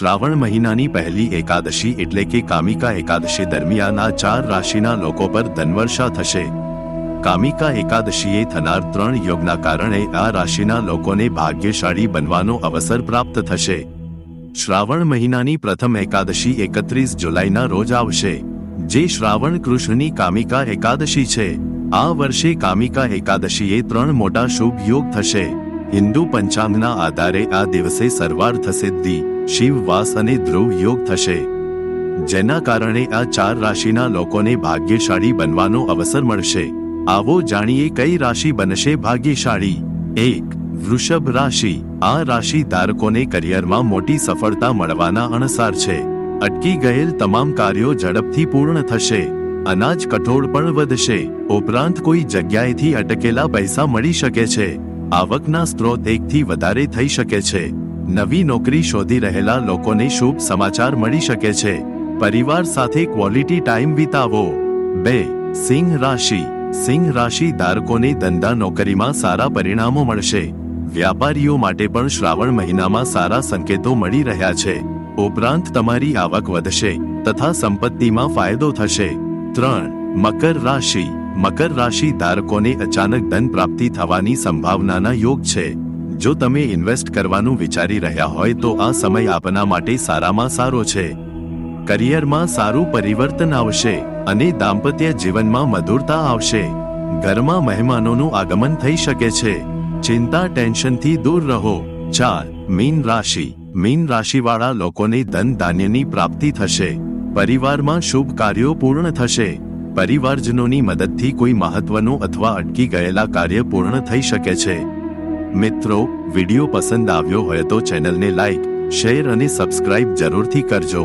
શ્રાવણ મહિનાની પહેલી એકાદશી એટલે કે કામિકા એકાદશી દરમિયાન આ 4 રાશિના લોકો પર ધનવર્ષા થશે। કામિકા એકાદશીએ થનાર 3 યોગના કારણે આ રાશિના લોકોને ભાગ્યશાળી બનવાનો અવસર પ્રાપ્ત થશે। શ્રાવણ મહિનાની પ્રથમ એકાદશી 31 જુલાઈના રોજ આવશે, જે શ્રાવણ કૃષ્ણની કામિકા એકાદશી છે। આ વર્ષે કામિકા એકાદશીએ 3 મોટા શુભ યોગ થશે। હિન્દુ પંચાંગના આધારે આ દિવસે સર્વાર્થ સિદ્ધિ, શિવવાસ અને ધ્રુવ યોગ થશે, જેના કારણે આ 4 રાશિના લોકોને ભાગ્યશાળી બનવાનો અવસર મળશે। આવો જાણીએ કઈ રાશિ બનશે ભાગ્યશાળી। 1. વૃષભ રાશિ। આ રાશિ ધારકોને કરિયરમાં મોટી સફળતા મળવાના અણસાર છે। અટકી ગયેલ તમામ કાર્યો ઝડપથી પૂર્ણ થશે। અનાજ કઠોળ પણ વધશે, ઉપરાંત કોઈ જગ્યાએથી અટકેલા પૈસા મળી શકે છે। આવકના સ્ત્રોત 1 થી વધારે થઈ શકે છે। નવી નોકરી શોધી રહેલા લોકોને શુભ સમાચાર મળી શકે છે। પરિવાર સાથે ક્વોલિટી ટાઈમ વિતાવો। 2. સિંહ રાશિ। સિંહ રાશિ ધારકોને ધંધા નોકરીમાં સારા પરિણામો મળશે। વ્યાપારીઓ માટે પણ શ્રાવણ મહિનામાં સારા સંકેતો મળી રહ્યા છે। ઉપરાંત તમારી આવક વધશે તથા સંપત્તિમાં ફાયદો થશે। 3. મકર રાશિ। મકર રાશિ ધારકોને અચાનક ધન પ્રાપ્તિ થવાની સંભાવનાના યોગ છે। જો તમે ઇન્વેસ્ટ કરવાનું વિચારી રહ્યા હોય તો આ સમય આપના માટે સારામાં સારો છે। કરિયરમાં સારું પરિવર્તન આવશે અને દાંપત્ય જીવનમાં મધુરતા આવશે। ઘરમાં મહેમાનોનું આગમન થઈ શકે છે। ચિંતા ટેન્શનથી દૂર રહો। 4. મીન રાશિ। મીન રાશિવાળા લોકોને ધન ધાન્યની પ્રાપ્તિ થશે। પરિવારમાં શુભ કાર્યો પૂર્ણ થશે। પરિવારજનોની મદદથી કોઈ મહત્વનું અથવા અટકી ગયેલા કાર્ય પૂર્ણ થઈ શકે છે। મિત્રો, વિડિયો પસંદ આવ્યો હોય તો ચેનલને લાઈક, શેર અને સબસ્ક્રાઇબ જરૂરથી કરજો।